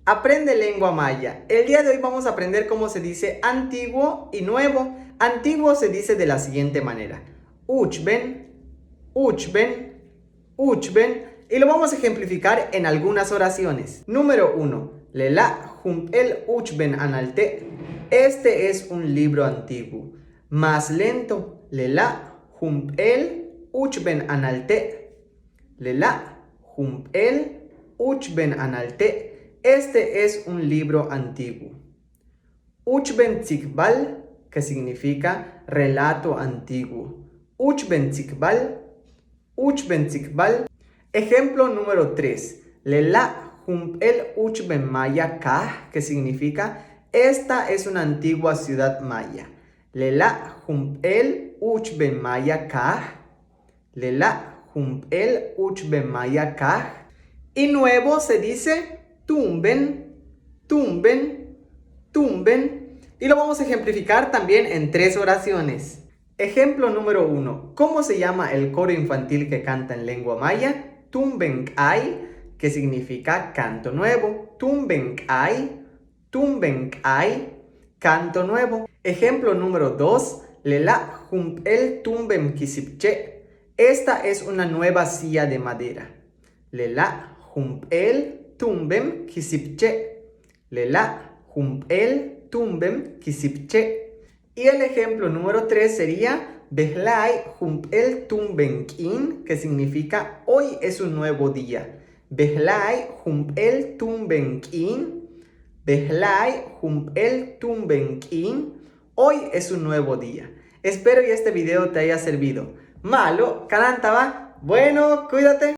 Aprende lengua maya. El día de hoy vamos a aprender cómo se dice antiguo y nuevo. Antiguo se dice de la siguiente manera. Uchben, uchben, uchben. Y lo vamos a ejemplificar en algunas oraciones. Número 1. Lela el uchben analte. Este es un libro antiguo. Más lento. Lela el uchben analte. Lela el uchben analte. Este es un libro antiguo. Uchben Tzikbal, que significa relato antiguo. Uchben Tzikbal, Uchben Tzikbal. Ejemplo número 3. Lela el Uchben Maya Kah, que significa esta es una antigua ciudad maya. Lela el Uchben Maya Kah. Lela el Uchben Maya Kah. Y nuevo se dice tumben, tumben, tumben. Y lo vamos a ejemplificar también en 3 oraciones. Ejemplo número 1. ¿Cómo se llama el coro infantil que canta en lengua maya? Tumbenkay, que significa canto nuevo. Tumbenkay, Tumbenkay, canto nuevo. Ejemplo número 2. Lela el tumbem kisipche. Esta es una nueva silla de madera. Lela el tumbem kisipche. Lela el tumbem kisipche. Y el ejemplo número 3 sería Behlai el tumbenkin, que significa hoy es un nuevo día. Behlai el tumbenkin. Behlai el tumbenkin. Hoy es un nuevo día. Espero que este video te haya servido. Malo, Karantaba. Bueno, cuídate.